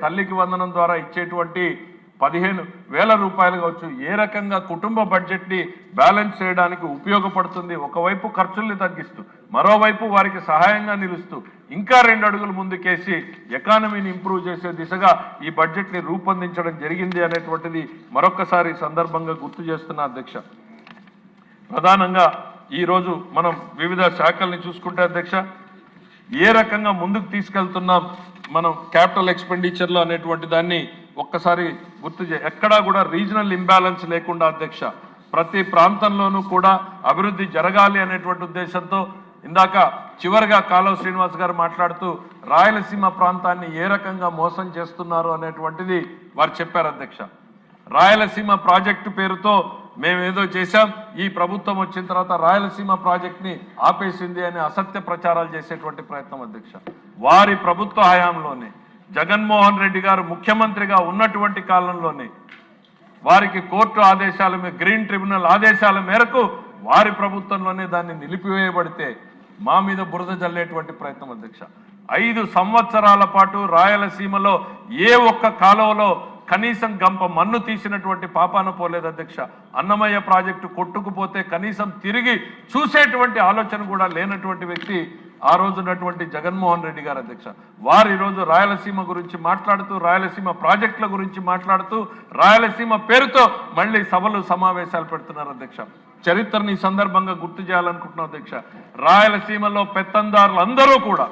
తల్లికి వందనం ద్వారా ఇచ్చేటువంటి 15,000 రూపాయలు కావచ్చు, ఏ రకంగా కుటుంబ బడ్జెట్ని బ్యాలెన్స్ చేయడానికి ఉపయోగపడుతుంది. ఒకవైపు ఖర్చుల్ని తగ్గిస్తూ, మరోవైపు వారికి సహాయంగా నిలుస్తూ ఇంకా 2 అడుగులు ముందుకేసి ఎకానమీని ఇంప్రూవ్ చేసే దిశగా ఈ బడ్జెట్ని రూపొందించడం జరిగింది అనేటువంటిది మరొకసారి సందర్భంగా గుర్తు చేస్తున్న అధ్యక్ష. ప్రధానంగా ఈరోజు మనం వివిధ శాఖల్ని చూసుకుంటే అధ్యక్ష, ఏ రకంగా ముందుకు తీసుకెళ్తున్నాం మనం క్యాపిటల్ ఎక్స్పెండిచర్లో అనేటువంటి దాన్ని ఒక్కసారి గుర్తు ఎక్కడా కూడా రీజనల్ ఇంబ్యాలెన్స్ లేకుండా అధ్యక్ష, ప్రతి ప్రాంతంలోనూ కూడా అభివృద్ధి జరగాలి అనేటువంటి ఉద్దేశంతో ఇందాక చివరిగా కాలువ శ్రీనివాస్ గారు మాట్లాడుతూ రాయలసీమ ప్రాంతాన్ని ఏ రకంగా మోసం చేస్తున్నారు అనేటువంటిది వారు చెప్పారు అధ్యక్ష. రాయలసీమ ప్రాజెక్టు పేరుతో మేమేదో చేశాం, ఈ ప్రభుత్వం వచ్చిన తర్వాత రాయలసీమ ప్రాజెక్ట్ని ఆపేసింది అని అసత్య ప్రచారాలు చేసేటువంటి ప్రయత్నం అధ్యక్ష. వారి ప్రభుత్వ హయాంలోనే జగన్మోహన్ రెడ్డి గారు ముఖ్యమంత్రిగా ఉన్నటువంటి కాలంలోనే వారికి కోర్టు ఆదేశాల గ్రీన్ ట్రిబ్యునల్ ఆదేశాల మేరకు వారి ప్రభుత్వంలోనే దాన్ని నిలిపివేయబడితే మా మీద బురద జల్లేటువంటి ప్రయత్నం అధ్యక్ష. 5 సంవత్సరాల పాటు రాయలసీమలో ఏ ఒక్క కాలువలో కనీసం గంప మన్ను తీసినటువంటి పాపాన పోలేదు అధ్యక్ష. అన్నమయ్య ప్రాజెక్టు కొట్టుకుపోతే కనీసం తిరిగి చూసేటువంటి ఆలోచన కూడా లేనటువంటి వ్యక్తి ఆ రోజున్నటువంటి జగన్మోహన్ రెడ్డి గారు అధ్యక్ష. వారు ఈరోజు రాయలసీమ గురించి మాట్లాడుతూ, రాయలసీమ ప్రాజెక్టుల గురించి మాట్లాడుతూ, రాయలసీమ పేరుతో మళ్ళీ సభలు సమావేశాలు పెడుతున్నారు అధ్యక్ష. చరిత్రని ఈ సందర్భంగా గుర్తు చేయాలనుకుంటున్నాం అధ్యక్ష. రాయలసీమలో పెత్తందారులు అందరూ కూడా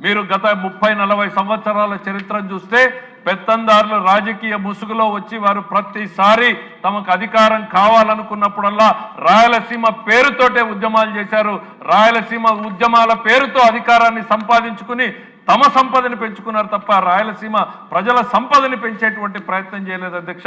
మీరు గత 30-40 సంవత్సరాల చరిత్రను చూస్తే పెత్తందారులు రాజకీయ ముసుగులో వచ్చి వారు ప్రతిసారి తమకు అధికారం కావాలనుకున్నప్పుడల్లా రాయలసీమ పేరుతోటే ఉద్యమాలు చేశారు. రాయలసీమ ఉద్యమాల పేరుతో అధికారాన్ని సంపాదించుకుని తమ సంపదని పెంచుకున్నారు తప్ప రాయలసీమ ప్రజల సంపదని పెంచేటువంటి ప్రయత్నం చేయలేదు అధ్యక్ష.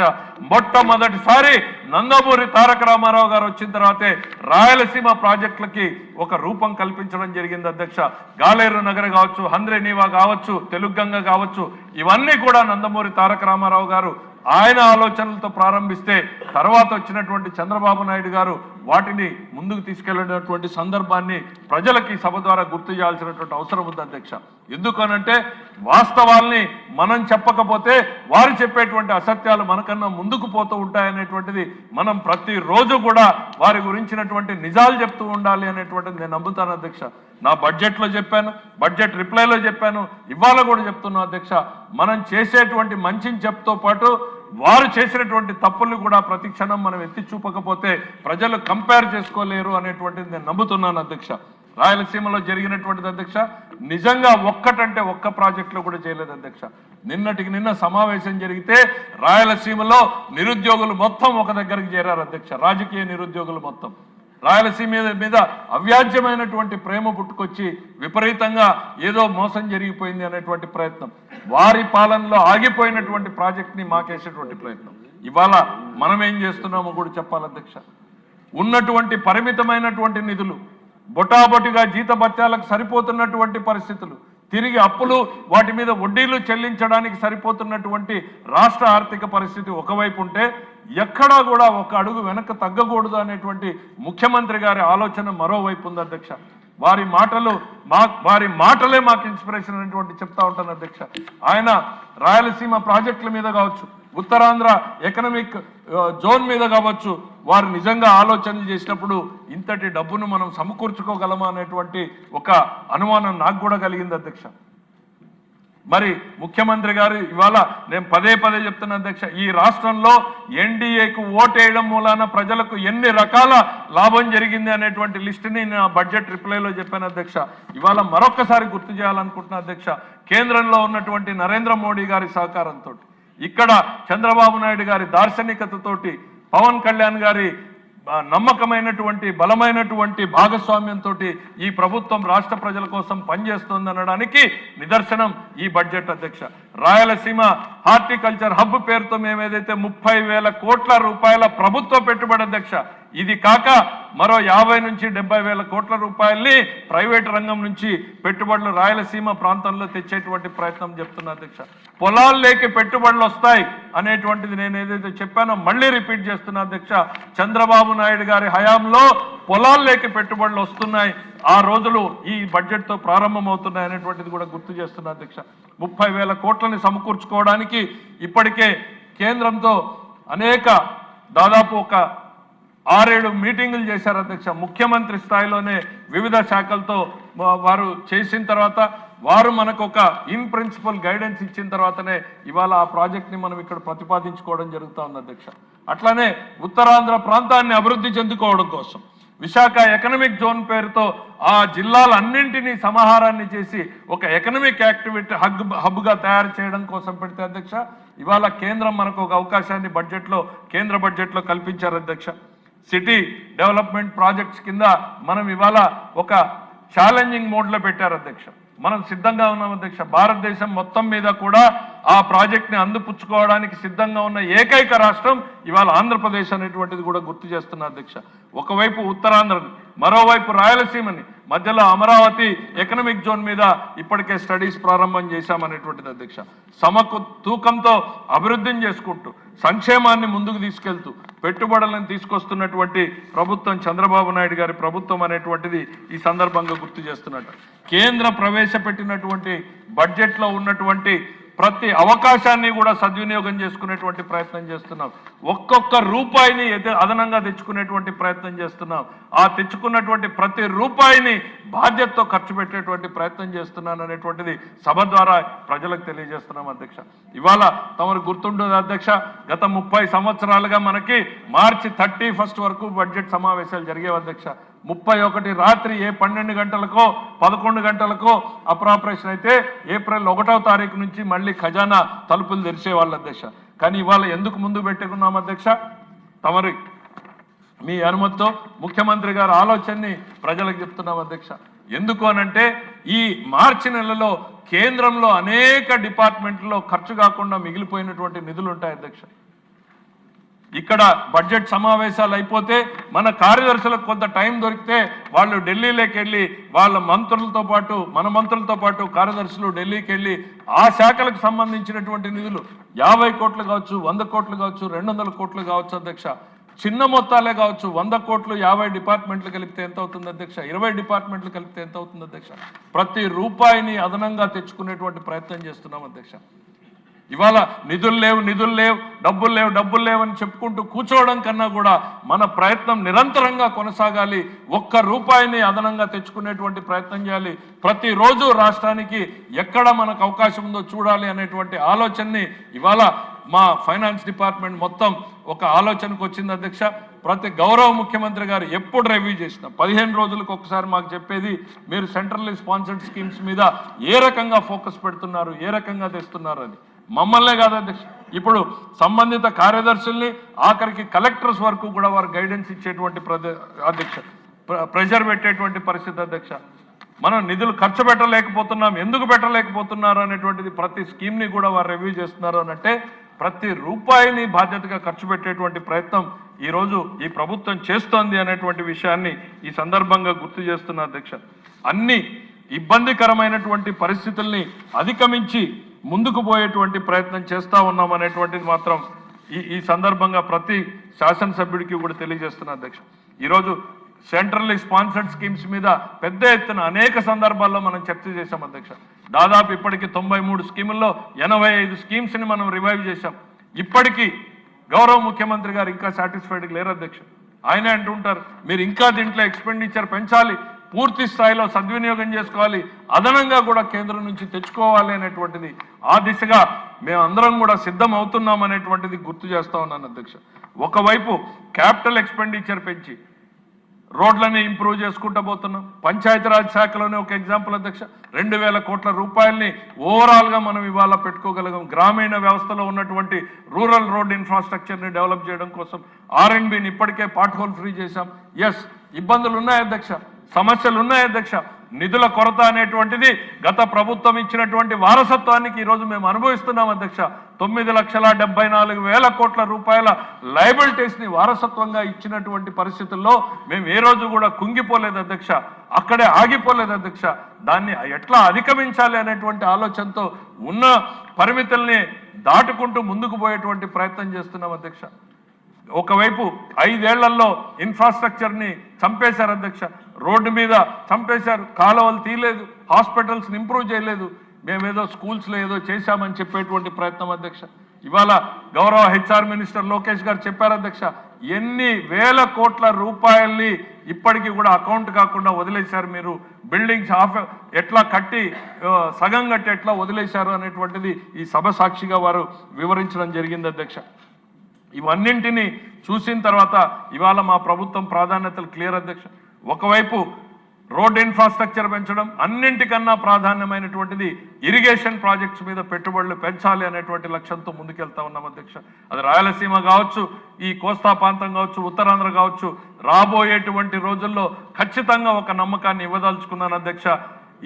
మొట్టమొదటిసారి నందమూరి తారక రామారావు గారు వచ్చిన తర్వాతే రాయలసీమ ప్రాజెక్టులకి ఒక రూపం కల్పించడం జరిగింది అధ్యక్ష. గాలేరు నగర్ కావచ్చు, హంద్రేనీవా కావచ్చు, తెలుగంగ కావచ్చు, ఇవన్నీ కూడా నందమూరి తారక రామారావు గారు ఆయన ఆలోచనలతో ప్రారంభిస్తే తర్వాత వచ్చినటువంటి చంద్రబాబు నాయుడు గారు వాటిని ముందుకు తీసుకెళ్లినటువంటి సందర్భాన్ని ప్రజలకి సభ ద్వారా గుర్తు చేయాల్సినటువంటి అవసరం ఉంది అధ్యక్ష. ఎందుకనంటే వాస్తవాల్ని మనం చెప్పకపోతే వారు చెప్పేటువంటి అసత్యాలు మనకన్నా ముందుకు పోతూ ఉంటాయనేటువంటిది మనం ప్రతిరోజు కూడా వారి గురించినటువంటి నిజాలు చెప్తూ ఉండాలి అనేటువంటిది నేను నమ్ముతాను అధ్యక్ష. నా బడ్జెట్లో చెప్పాను, బడ్జెట్ రిప్లైలో చెప్పాను, ఇవాళ కూడా చెప్తున్నాను అధ్యక్ష. మనం చేసేటువంటి మంచిని చెప్తూ పాటు వారు చేసినటువంటి తప్పుల్ని కూడా ప్రతి క్షణం మనం ఎత్తి చూపకపోతే ప్రజలు కంపేర్ చేసుకోలేరు అనేటువంటిది నేను నమ్ముతున్నాను అధ్యక్ష. రాయలసీమలో జరిగినటువంటిది అధ్యక్ష నిజంగా ఒక్కటంటే ఒక్క ప్రాజెక్టులో కూడా చేయలేదు అధ్యక్ష. నిన్నటికి నిన్న సమావేశం జరిగితే రాయలసీమలో నిరుద్యోగులు మొత్తం ఒక దగ్గరికి చేరారు అధ్యక్ష. రాజకీయ నిరుద్యోగులు మొత్తం రాయలసీమ మీద అవ్యాజ్యమైనటువంటి ప్రేమ పుట్టుకొచ్చి విపరీతంగా ఏదో మోసం జరిగిపోయింది అనేటువంటి ప్రయత్నం, వారి పాలనలో ఆగిపోయినటువంటి ప్రాజెక్ట్ని మాకేసేటువంటి ప్రయత్నం. ఇవాళ మనం ఏం చేస్తున్నామో కూడా చెప్పాలి అధ్యక్ష. ఉన్నటువంటి పరిమితమైనటువంటి నిధులు బొటాబొటిగా జీతభత్యాలకు సరిపోతున్నటువంటి పరిస్థితులు, తిరిగి అప్పులు వాటి మీద వడ్డీలు చెల్లించడానికి సరిపోతున్నటువంటి రాష్ట్ర ఆర్థిక పరిస్థితి ఒకవైపు ఉంటే ఎక్కడా కూడా ఒక అడుగు వెనక్కి తగ్గకూడదు అనేటువంటి ముఖ్యమంత్రి గారి ఆలోచన మరోవైపు ఉంది అధ్యక్ష. వారి మాటలే మాకు ఇన్స్పిరేషన్ అనేటువంటి చెప్తా ఉంటాను అధ్యక్ష. ఆయన రాయలసీమ ప్రాజెక్టుల మీద కావచ్చు, ఉత్తరాంధ్ర ఎకనామిక్ జోన్ మీద కావచ్చు, వారు నిజంగా ఆలోచనలు చేసినప్పుడు ఇంతటి డబ్బును మనం సమకూర్చుకోగలమా అనేటువంటి ఒక అనుమానం నాకు కూడా కలిగింది అధ్యక్ష. మరి ముఖ్యమంత్రి గారు ఇవాళ నేను పదే చెప్తున్నా అధ్యక్ష, ఈ రాష్ట్రంలో ఎన్డీఏకు ఓటేయడం మూలాన ప్రజలకు ఎన్ని రకాల లాభం జరిగింది అనేటువంటి లిస్టుని నేను బడ్జెట్ రిప్లైలో చెప్పాను అధ్యక్ష. ఇవాళ మరొకసారి గుర్తు చేయాలనుకుంటున్నా అధ్యక్ష. కేంద్రంలో ఉన్నటువంటి నరేంద్ర మోడీ గారి సహకారంతో, ఇక్కడ చంద్రబాబు నాయుడు గారి దార్శనికతతోటి, పవన్ కళ్యాణ్ గారి నమ్మకమైనటువంటి బలమైనటువంటి భాగస్వామ్యంతో ఈ ప్రభుత్వం రాష్ట్ర ప్రజల కోసం పనిచేస్తుంది అనడానికి నిదర్శనం ఈ బడ్జెట్ అధ్యక్ష. రాయలసీమ హార్టికల్చర్ హబ్ పేరుతో మేము ఏదైతే 30,000 కోట్ల రూపాయల ప్రభుత్వ పెట్టుబడి అధ్యక్ష, ఇది కాక మరో 50 నుంచి 70,000 కోట్ల రూపాయల్ని ప్రైవేట్ రంగం నుంచి పెట్టుబడులు రాయలసీమ ప్రాంతంలో తెచ్చేటువంటి ప్రయత్నం చెప్తున్నా అధ్యక్ష. పొలాల్లోకి పెట్టుబడులు వస్తాయి అనేటువంటిది నేను ఏదైతే చెప్పానో మళ్ళీ రిపీట్ చేస్తున్నా అధ్యక్ష. చంద్రబాబు నాయుడు గారి హయాంలో పొలాల్లోకి పెట్టుబడులు వస్తున్నాయి, ఆ రోజులు ఈ బడ్జెట్తో ప్రారంభమవుతున్నాయి అనేటువంటిది కూడా గుర్తు చేస్తున్నా అధ్యక్ష. 30,000 కోట్లని సమకూర్చుకోవడానికి ఇప్పటికే కేంద్రంతో అనేక దాదాపు ఒక 6-7 మీటింగులు చేశారు అధ్యక్ష. ముఖ్యమంత్రి స్థాయిలోనే వివిధ శాఖలతో వారు చేసిన తర్వాత వారు మనకు ఒక ఇన్ ప్రిన్సిపల్ గైడెన్స్ ఇచ్చిన తర్వాతనే ఇవాళ ఆ ప్రాజెక్ట్ని మనం ఇక్కడ ప్రతిపాదించుకోవడం జరుగుతూ ఉంది అధ్యక్ష. అట్లానే ఉత్తరాంధ్ర ప్రాంతాన్ని అభివృద్ధి చెందుకోవడం కోసం విశాఖ ఎకనామిక్ జోన్ పేరుతో ఆ జిల్లాలన్నింటినీ సమాహారాన్ని చేసి ఒక ఎకనామిక్ యాక్టివిటీ హబ్గా తయారు చేయడం కోసం పెడితే అధ్యక్ష ఇవాళ కేంద్రం మనకు ఒక అవకాశాన్ని కేంద్ర బడ్జెట్లో కల్పించారు అధ్యక్ష. సిటీ డెవలప్మెంట్ ప్రాజెక్ట్స్ కింద మనం ఇవాళ ఒక ఛాలెంజింగ్ మోడ్లో పెట్టారు అధ్యక్ష. మనం సిద్ధంగా ఉన్నాం అధ్యక్ష. భారతదేశం మొత్తం మీద కూడా ఆ ప్రాజెక్ట్ని అందిపుచ్చుకోవడానికి సిద్ధంగా ఉన్న ఏకైక రాష్ట్రం ఇవాళ ఆంధ్రప్రదేశ్ అనేటువంటిది కూడా గుర్తు చేస్తున్నా అధ్యక్ష. ఒకవైపు ఉత్తరాంధ్రని, మరోవైపు రాయలసీమని, మధ్యలో అమరావతి ఎకనామిక్ జోన్ మీద ఇప్పటికే స్టడీస్ ప్రారంభం చేశామనేటువంటిది అధ్యక్ష. తూకంతో అభివృద్ధిని చేసుకుంటూ సంక్షేమాన్ని ముందుకు తీసుకెళ్తూ పెట్టుబడులను తీసుకొస్తున్నటువంటి ప్రభుత్వం చంద్రబాబు నాయుడు గారి ప్రభుత్వం అనేటువంటిది ఈ సందర్భంగా గుర్తు చేస్తున్నట్టు. కేంద్ర ప్రవేశపెట్టినటువంటి బడ్జెట్లో ఉన్నటువంటి ప్రతి అవకాశాన్ని కూడా సద్వినియోగం చేసుకునేటువంటి ప్రయత్నం చేస్తున్నాం. ఒక్కొక్క రూపాయిని అదనంగా తెచ్చుకునేటువంటి ప్రయత్నం చేస్తున్నాం. ఆ తెచ్చుకున్నటువంటి ప్రతి రూపాయిని బాధ్యతతో ఖర్చు పెట్టేటువంటి ప్రయత్నం చేస్తున్నాను అనేటువంటిది సభ ద్వారా ప్రజలకు తెలియజేస్తున్నాం అధ్యక్ష. ఇవాళ తమరు గుర్తుండదు అధ్యక్ష, గత 30 సంవత్సరాలుగా మనకి మార్చి 31 వరకు బడ్జెట్ సమావేశాలు జరిగేవి అధ్యక్ష. 31 రాత్రి 12 గంటలకో 11 గంటలకో అప్రాపరేషన్ అయితే ఏప్రిల్ 1వ తారీఖు నుంచి మళ్ళీ ఖజానా తలుపులు తెరిచేవాళ్ళు అధ్యక్ష. కానీ ఇవాళ ఎందుకు ముందు పెట్టుకున్నాం అధ్యక్ష? తమరి మీ అనుమతితో ముఖ్యమంత్రి గారి ఆలోచనని ప్రజలకు చెప్తున్నాం అధ్యక్ష. ఎందుకు అనంటే ఈ మార్చి నెలలో కేంద్రంలో అనేక డిపార్ట్మెంట్లో ఖర్చు కాకుండా మిగిలిపోయినటువంటి నిధులు ఉంటాయి అధ్యక్ష. ఇక్కడ బడ్జెట్ సమావేశాలు అయిపోతే మన కార్యదర్శులకు కొంత టైం దొరికితే వాళ్ళు ఢిల్లీలోకి వెళ్ళి వాళ్ళ మంత్రులతో పాటు మన మంత్రులతో పాటు కార్యదర్శులు ఢిల్లీకి వెళ్ళి ఆ శాఖలకు సంబంధించినటువంటి నిధులు 50 కోట్లు కావచ్చు, 100 కోట్లు కావచ్చు, 200 కోట్లు కావచ్చు అధ్యక్ష. చిన్న మొత్తాలే కావచ్చు, 100 కోట్లు 50 డిపార్ట్మెంట్లు కలిపితే ఎంత అవుతుంది అధ్యక్ష? 20 డిపార్ట్మెంట్లు కలిపితే ఎంత అవుతుంది అధ్యక్ష? ప్రతి రూపాయిని అదనంగా తెచ్చుకునేటువంటి ప్రయత్నం చేస్తున్నాం అధ్యక్ష. ఇవాళ నిధులు లేవు, డబ్బులు లేవు అని చెప్పుకుంటూ కూర్చోవడం కన్నా కూడా మన ప్రయత్నం నిరంతరంగా కొనసాగాలి. ఒక్క రూపాయిని అదనంగా తెచ్చుకునేటువంటి ప్రయత్నం చేయాలి. ప్రతిరోజు రాష్ట్రానికి ఎక్కడ మనకు అవకాశం ఉందో చూడాలి అనేటువంటి ఆలోచనని ఇవాళ మా ఫైనాన్స్ డిపార్ట్మెంట్ మొత్తం ఒక ఆలోచనకు వచ్చింది అధ్యక్ష. ప్రతి గౌరవ ముఖ్యమంత్రి గారు ఎప్పుడు రివ్యూ చేసినా 15 రోజులకు ఒకసారి మాకు చెప్పేది మీరు సెంట్రల్లీ స్పాన్సర్డ్ స్కీమ్స్ మీద ఏ రకంగా ఫోకస్ పెడుతున్నారు, ఏ రకంగా తెస్తున్నారు అని. మమ్మల్నే కాదు అధ్యక్ష, ఇప్పుడు సంబంధిత కార్యదర్శుల్ని ఆఖరికి కలెక్టర్స్ వరకు కూడా వారు గైడెన్స్ ఇచ్చేటువంటి అధ్యక్ష ప్రెషర్ పెట్టేటువంటి పరిస్థితి అధ్యక్ష. మనం నిధులు ఖర్చు పెట్టలేకపోతున్నాం, ఎందుకు పెట్టలేకపోతున్నారు అనేటువంటిది ప్రతి స్కీమ్ని కూడా వారు రివ్యూ చేస్తున్నారు అనంటే ప్రతి రూపాయిని బాధ్యతగా ఖర్చు పెట్టేటువంటి ప్రయత్నం ఈరోజు ఈ ప్రభుత్వం చేస్తోంది అనేటువంటి విషయాన్ని ఈ సందర్భంగా గుర్తు చేస్తున్న అధ్యక్ష. అన్ని ఇబ్బందికరమైనటువంటి పరిస్థితుల్ని అధిగమించి ముందుకు పోయేటువంటి ప్రయత్నం చేస్తూ ఉన్నాం అనేటువంటిది మాత్రం ఈ సందర్భంగా ప్రతి శాసనసభ్యుడికి కూడా తెలియజేస్తున్న అధ్యక్ష. ఈరోజు సెంట్రల్లీ స్పాన్సర్డ్ స్కీమ్స్ మీద పెద్ద ఎత్తున అనేక సందర్భాల్లో మనం చర్చ చేశాం అధ్యక్ష. దాదాపు ఇప్పటికి 93 స్కీముల్లో 85 స్కీమ్స్ని మనం రివైవ్ చేశాం. ఇప్పటికీ గౌరవ ముఖ్యమంత్రి గారు ఇంకా సాటిస్ఫైడ్ లేరు అధ్యక్ష. ఆయనే అంటుంటారు మీరు ఇంకా దీంట్లో ఎక్స్పెండిచర్ పెంచాలి, పూర్తి స్థాయిలో సద్వినియోగం చేసుకోవాలి, అదనంగా కూడా కేంద్రం నుంచి తెచ్చుకోవాలి అనేటువంటిది ఆ దిశగా మేమందరం కూడా సిద్ధం అవుతున్నాం అనేటువంటిది గుర్తు చేస్తా ఉన్నాను అధ్యక్ష. ఒకవైపు క్యాపిటల్ ఎక్స్పెండిచర్ పెంచి రోడ్లని ఇంప్రూవ్ చేసుకుంటూ పోతున్నాం. పంచాయతీరాజ్ శాఖలోనే ఒక ఎగ్జాంపుల్ అధ్యక్ష, 2000 కోట్ల రూపాయలని ఓవరాల్గా మనం ఇవాళ పెట్టుకోగలిగాం. గ్రామీణ వ్యవస్థలో ఉన్నటువంటి రూరల్ రోడ్ ఇన్ఫ్రాస్ట్రక్చర్ని డెవలప్ చేయడం కోసం R&Bని ఇప్పటికే పార్ట్ హోల్ ఫ్రీ చేశాం. ఎస్, ఇబ్బందులు ఉన్నాయి అధ్యక్ష, సమస్యలు ఉన్నాయి అధ్యక్ష. నిధుల కొరత అనేటువంటిది గత ప్రభుత్వం ఇచ్చినటువంటి వారసత్వానికి ఈరోజు మేము అనుభవిస్తున్నాం అధ్యక్ష. 9,74,000 కోట్ల రూపాయల లయబిలిటీస్ని వారసత్వంగా ఇచ్చినటువంటి పరిస్థితుల్లో మేము ఏ రోజు కూడా కుంగిపోలేదు అధ్యక్ష, అక్కడే ఆగిపోలేదు అధ్యక్ష. దాన్ని ఎట్లా అధిగమించాలి అనేటువంటి ఆలోచనతో ఉన్న పరిమితుల్ని దాటుకుంటూ ముందుకు పోయేటువంటి ప్రయత్నం చేస్తున్నాం అధ్యక్ష. ఒకవైపు 5 ఏళ్లలో ఇన్ఫ్రాస్ట్రక్చర్ని చంపేశారు అధ్యక్ష. రోడ్డు మీద చంపేశారు, కాలువలు తీయలేదు, హాస్పిటల్స్ని ఇంప్రూవ్ చేయలేదు. మేమేదో స్కూల్స్లో ఏదో చేశామని చెప్పేటువంటి ప్రయత్నం అధ్యక్ష. ఇవాళ గౌరవ హెచ్ఆర్ మినిస్టర్ లోకేష్ గారు చెప్పారు అధ్యక్ష, ఎన్ని వేల కోట్ల రూపాయల్ని ఇప్పటికీ కూడా అకౌంట్ కాకుండా వదిలేశారు మీరు, బిల్డింగ్స్ ఎట్లా కట్టి సగం కట్టి ఎట్లా వదిలేశారు అనేటువంటిది ఈ సభ సాక్షిగా వారు వివరించడం జరిగింది అధ్యక్ష. ఇవన్నింటినీ చూసిన తర్వాత ఇవాళ మా ప్రభుత్వం ప్రాధాన్యతలు క్లియర్ అధ్యక్ష. ఒకవైపు రోడ్ ఇన్ఫ్రాస్ట్రక్చర్ పెంచడం, అన్నింటికన్నా ప్రాధాన్యమైనటువంటిది ఇరిగేషన్ ప్రాజెక్ట్స్ మీద పెట్టుబడులు పెంచాలి అనేటువంటి లక్ష్యంతో ముందుకెళ్తా ఉన్నాం అధ్యక్ష. అది రాయలసీమ కావచ్చు, ఈ కోస్తా ప్రాంతం కావచ్చు, ఉత్తరాంధ్ర కావచ్చు, రాబోయేటువంటి రోజుల్లో ఖచ్చితంగా ఒక నమ్మకాన్ని ఇవ్వదలుచుకున్నాను అధ్యక్ష.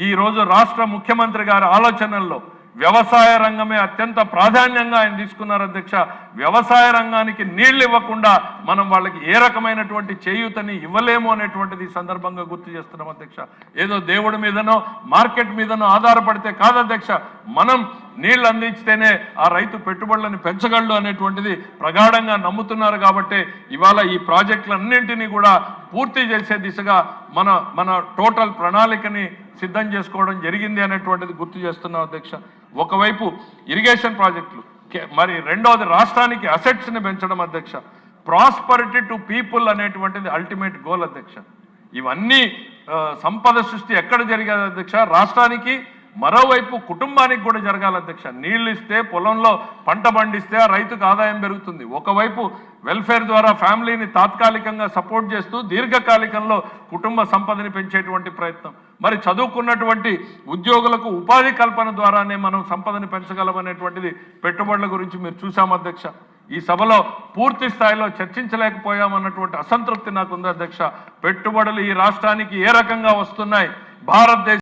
ఈ రోజు రాష్ట్ర ముఖ్యమంత్రి గారి ఆలోచనల్లో వ్యవసాయ రంగమే అత్యంత ప్రాధాన్యంగా ఆయన తీసుకున్నారు అధ్యక్ష. వ్యవసాయ రంగానికి నీళ్లు ఇవ్వకుండా మనం వాళ్ళకి ఏ రకమైనటువంటి చేయూతని ఇవ్వలేము అనేటువంటిది సందర్భంగా గుర్తు చేస్తున్నాం అధ్యక్ష. ఏదో దేవుడి మీదనో మార్కెట్ మీదనో ఆధారపడితే కాదు అధ్యక్ష, మనం నీళ్లు అందించితేనే ఆ రైతు పెట్టుబడులను పెంచగలడు అనేటువంటిది ప్రగాఢంగా నమ్ముతున్నారు. కాబట్టి ఇవాళ ఈ ప్రాజెక్టులన్నింటినీ కూడా పూర్తి చేసే దిశగా మన టోటల్ ప్రణాళికని సిద్ధం చేసుకోవడం జరిగింది అనేటువంటిది గుర్తు చేస్తున్నాం అధ్యక్ష. ఒకవైపు ఇరిగేషన్ ప్రాజెక్టులు, మరి రెండవది రాష్ట్రానికి అసెట్స్ని పెంచడం అధ్యక్ష. ప్రాస్పరిటీ టు పీపుల్ అనేటువంటిది అల్టిమేట్ గోల్ అధ్యక్ష. ఇవన్నీ సంపద సృష్టి ఎక్కడ జరిగేది అధ్యక్ష? రాష్ట్రానికి, మరోవైపు కుటుంబానికి కూడా జరగాలి అధ్యక్ష. నీళ్ళు ఇస్తే, పొలంలో పంట పండిస్తే ఆ రైతుకు ఆదాయం పెరుగుతుంది. ఒకవైపు వెల్ఫేర్ ద్వారా ఫ్యామిలీని తాత్కాలికంగా సపోర్ట్ చేస్తూ దీర్ఘకాలికంలో కుటుంబ సంపదని పెంచేటువంటి ప్రయత్నం. మరి చదువుకున్నటువంటి ఉద్యోగులకు ఉపాధి కల్పన ద్వారానే మనం సంపదని పెంచగలమనేటువంటిది పెట్టుబడుల గురించి మీరు చూసాం అధ్యక్ష. ఈ సభలో పూర్తి స్థాయిలో చర్చించలేకపోయామన్నటువంటి అసంతృప్తి నాకు ఉంది అధ్యక్ష. పెట్టుబడులు ఈ రాష్ట్రానికి ఏ రకంగా వస్తున్నాయి, భారతదేశ